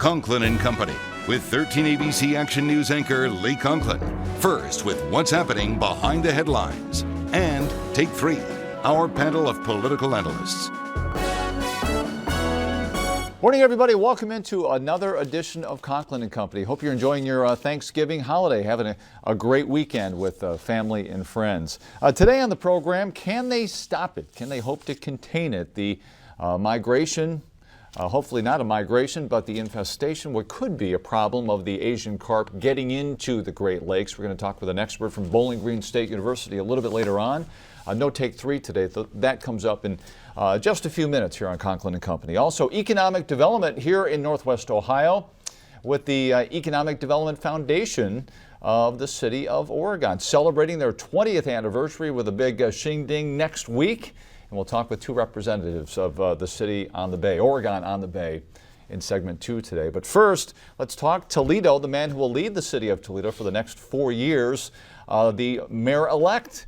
Conklin and Company with 13 ABC Action News anchor Lee Conklin. First with what's happening behind the headlines. And Take 3, our panel of political analysts. Morning, everybody. Welcome into another edition of Conklin and Company. Hope you're enjoying your Thanksgiving holiday, having a great weekend with family and friends. Today on the program, can they stop it? Can they hope to contain it? The migration, hopefully not a migration, but the infestation, what could be a problem of the Asian carp getting into the Great Lakes. We're going to talk with an expert from Bowling Green State University a little bit later on. No Take 3 today. That comes up in just a few minutes here on Conklin and Company. Also, economic development here in Northwest Ohio with the Economic Development Foundation of the city of Oregon, celebrating their 20th anniversary with a big shindig next week. And we'll talk with two representatives of the city on the Bay, Oregon on the Bay, in segment 2 today. But first, let's talk Toledo, the man who will lead the city of Toledo for the next 4 years, the mayor-elect.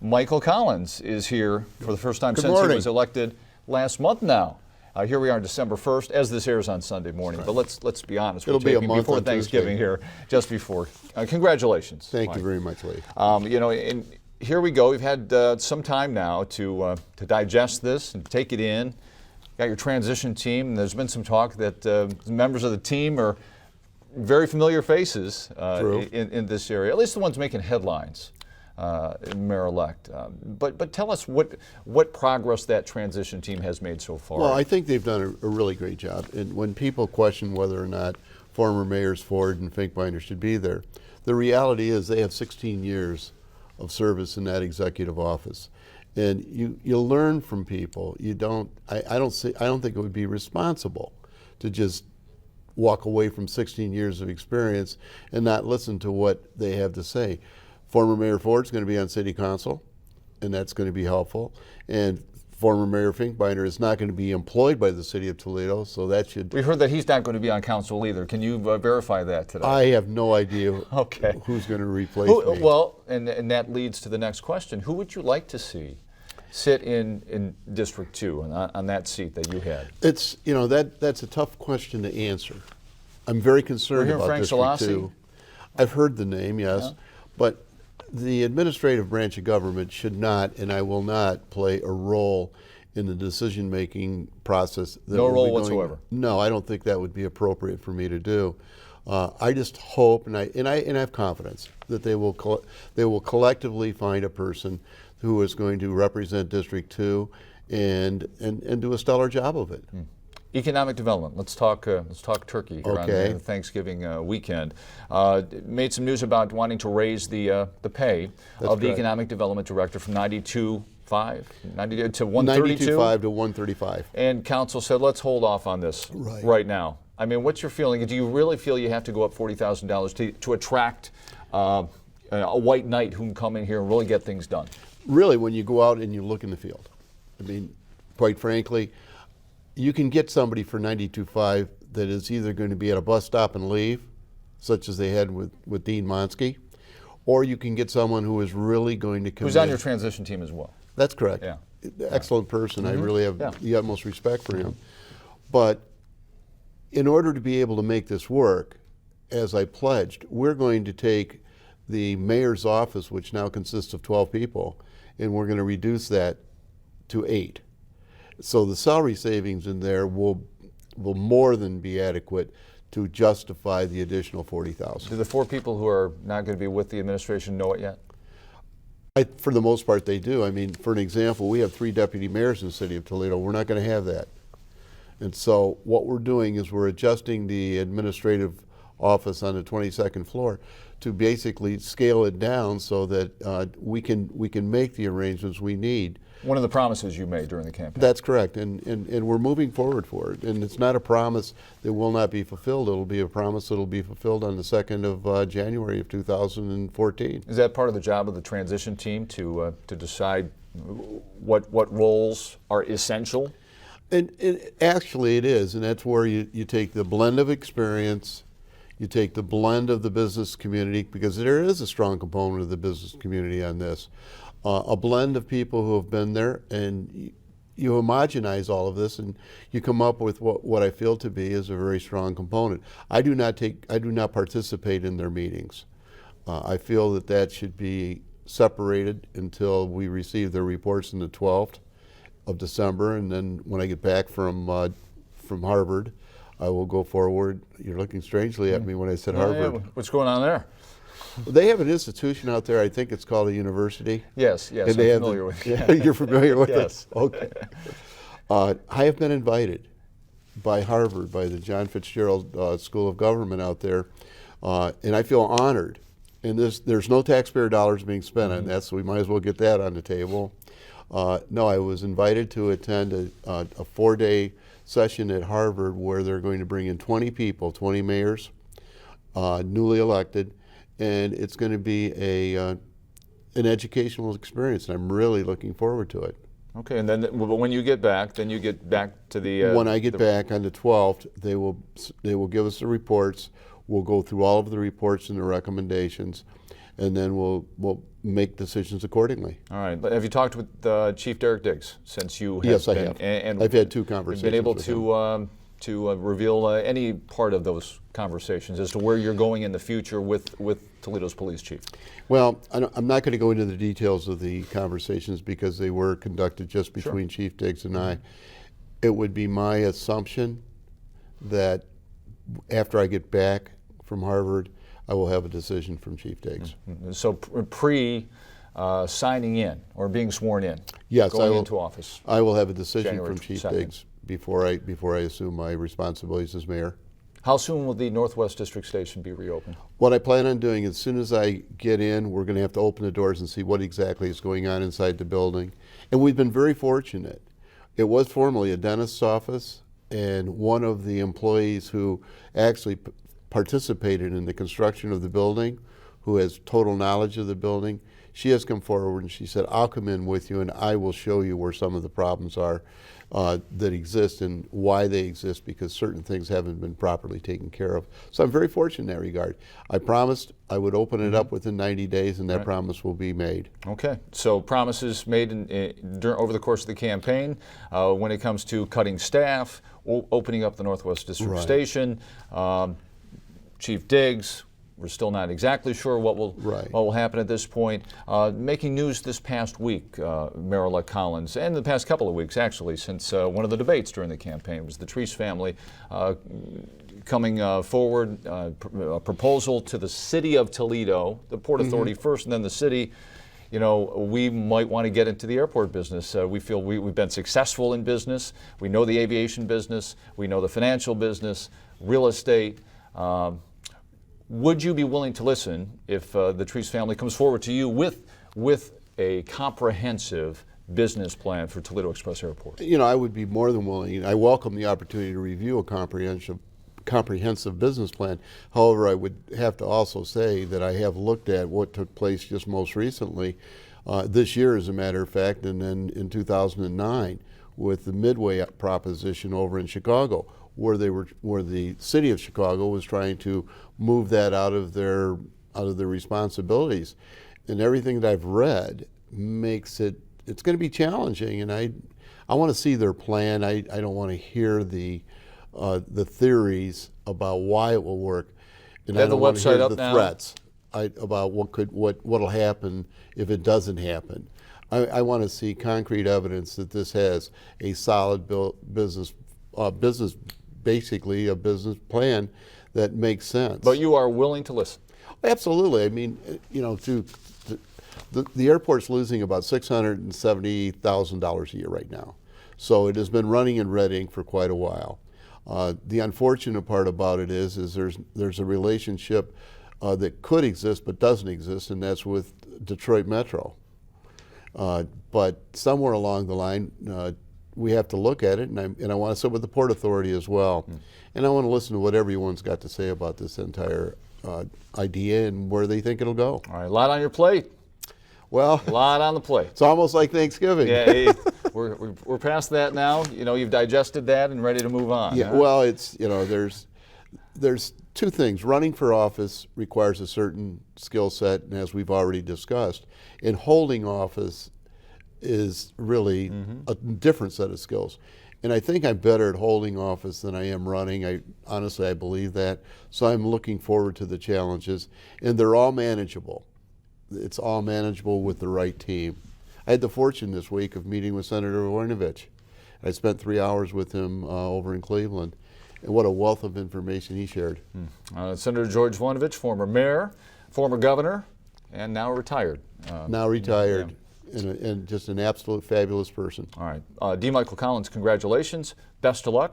Michael Collins is here for the first time since he was elected last month now. Here we are on December 1st, as this airs on Sunday morning. Right. But let's be honest. It'll be a month before Thanksgiving here, just before. Congratulations. Thank you very much, Lee. And here we go. We've had some time now to digest this and take it in. Got your transition team. And there's been some talk that members of the team are very familiar faces in this area, at least the ones making headlines. Mayor-elect. But tell us what progress that transition team has made so far. Well, I think they've done a really great job. And when people question whether or not former mayors Ford and Finkbeiner should be there, the reality is they have 16 years of service in that executive office. And you learn from people. I don't think it would be responsible to just walk away from 16 years of experience and not listen to what they have to say. Former Mayor Ford's going to be on City Council, and that's going to be helpful. And former Mayor Finkbeiner is not going to be employed by the City of Toledo, so that should... We heard that he's not going to be on council either. Can you verify that today? I have no idea who's going to replace me. Well, and that leads to the next question. Who would you like to see sit in District 2 on that seat that you had? It's, that's a tough question to answer. I'm very concerned about Frank District Salassi? 2. I've heard the name, yes, yeah. But the administrative branch of government should not, and I will not, play a role in the decision-making process. No role whatsoever? No, I don't think that would be appropriate for me to do. I just hope, and I have confidence, that they will collectively find a person who is going to represent District 2 and do a stellar job of it. Economic development. Let's talk turkey here on the Thanksgiving weekend. Made some news about wanting to raise the pay of the economic development director from $92,500 to $132,500 to $135,000. And council said, let's hold off on this right now. I mean, what's your feeling? Do you really feel you have to go up $40,000 to attract a white knight who can come in here and really get things done? Really, when you go out and you look in the field, I mean, quite frankly, you can get somebody for $92,500 that is either going to be at a bus stop and leave, such as they had with Dean Monsky, or you can get someone who is really going to commit. Who's on your transition team as well. That's correct. Yeah. Excellent person. I really have the utmost respect for him. But in order to be able to make this work, as I pledged, we're going to take the mayor's office, which now consists of 12 people, and we're going to reduce that to 8. So the salary savings in there will more than be adequate to justify the additional $40,000. Do the 4 people who are not going to be with the administration know it yet? For the most part, they do. I mean, for an example, we have 3 deputy mayors in the city of Toledo. We're not going to have that. And so what we're doing is we're adjusting the administrative office on the 22nd floor to basically scale it down so that we can make the arrangements we need. One of the promises you made during the campaign. That's correct, and we're moving forward for it. And it's not a promise that will not be fulfilled. It'll be a promise that will be fulfilled on the 2nd of January of 2014. Is that part of the job of the transition team to decide what roles are essential? And actually it is, and that's where you take the blend of experience, you take the blend of the business community, because there is a strong component of the business community on this. A blend of people who have been there, and you homogenize all of this, and you come up with what I feel to be is a very strong component. I do not participate in their meetings. I feel that should be separated until we receive their reports on the 12th of December, and then when I get back from Harvard, I will go forward. You're looking strangely at me when I said Harvard. Yeah, what's going on there? They have an institution out there. I think it's called a university. Yes, And I'm familiar with it. Yeah, you're familiar with Yes. it? Okay. I have been invited by Harvard, by the John Fitzgerald School of Government out there, and I feel honored. And there's no taxpayer dollars being spent on that, so we might as well get that on the table. No, I was invited to attend a 4-day session at Harvard where they're going to bring in 20 people, 20 mayors, newly elected, and it's going to be an educational experience, and I'm really looking forward to it. Okay, and then when you get back, then you get back to the... when I get back on the 12th, they will give us the reports. We'll go through all of the reports and the recommendations, and then we'll make decisions accordingly. All right, but have you talked with Chief Derek Diggs since you have Yes, been... I have. And I've had 2 conversations been able with him. to reveal any part of those conversations as to where you're going in the future with Toledo's police chief? Well, I'm not going to go into the details of the conversations because they were conducted just between Chief Diggs and I. It would be my assumption that after I get back from Harvard, I will have a decision from Chief Diggs. So signing in or being sworn in, yes, going into office. I will have a decision January from Chief 2nd. Diggs before I assume my responsibilities as mayor. How soon will the Northwest District Station be reopened? What I plan on doing, as soon as I get in, we're going to have to open the doors and see what exactly is going on inside the building. And we've been very fortunate. It was formerly a dentist's office, and one of the employees who actually participated in the construction of the building, who has total knowledge of the building, she has come forward and she said, I'll come in with you and I will show you where some of the problems are that exist and why they exist, because certain things haven't been properly taken care of. So I'm very fortunate in that regard. I promised I would open it up within 90 days, and that promise will be made. Okay, so promises made over the course of the campaign when it comes to cutting staff, opening up the Northwest District Station, Chief Diggs. We're still not exactly sure what will happen at this point. Making news this past week, Mayor-elect Collins, and the past couple of weeks actually, since one of the debates during the campaign was the Treese family coming forward, a proposal to the city of Toledo, the Port Authority first, and then the city. You know, we might want to get into the airport business. We feel we've been successful in business. We know the aviation business. We know the financial business, real estate. Would you be willing to listen if the Treese family comes forward to you with a comprehensive business plan for Toledo Express Airport? You know, I would be more than willing. I welcome the opportunity to review a comprehensive business plan. However, I would have to also say that I have looked at what took place just most recently, this year as a matter of fact, and then in 2009 with the Midway proposition over in Chicago, where the city of Chicago was trying to move that out of their responsibilities. And everything that I've read makes it's going to be challenging, and I want to see their plan. I don't want to hear the theories about why it will work, and I don't want to hear the threats about what'll happen if it doesn't happen. I want to see concrete evidence that this has a solid business, basically a business plan that makes sense. But you are willing to listen? Absolutely. I mean, you know, the airport's losing about $670,000 a year right now. So it has been running in red ink for quite a while. The unfortunate part about it is there's a relationship that could exist but doesn't exist, and that's with Detroit Metro. But somewhere along the line, we have to look at it, and I want to sit with the Port Authority as well. And I want to listen to what everyone's got to say about this entire idea and where they think it'll go. All right, a lot on your plate. Well, a lot on the plate. It's almost like Thanksgiving. Yeah, we're past that now. You know, you've digested that and ready to move on. Yeah. Huh? Well, it's, you know, there's two things. Running for office requires a certain skill set, and as we've already discussed, and holding office is really a different set of skills. And I think I'm better at holding office than I am running. Honestly, I believe that. So I'm looking forward to the challenges, and they're all manageable. It's all manageable with the right team. I had the fortune this week of meeting with Senator Voinovich. I spent 3 hours with him over in Cleveland, and what a wealth of information he shared. Senator George Voinovich, former mayor, former governor, and now retired. Now retired. Yeah. And just an absolute fabulous person. All right. D. Michael Collins, congratulations. Best of luck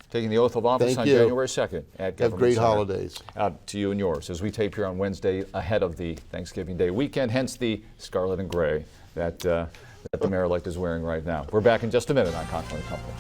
taking the oath of office on January 2nd at Government Have great Center. holidays. To you and yours as we tape here on Wednesday ahead of the Thanksgiving Day weekend, hence the scarlet and gray that the mayor-elect is wearing right now. We're back in just a minute on Conklin & Company.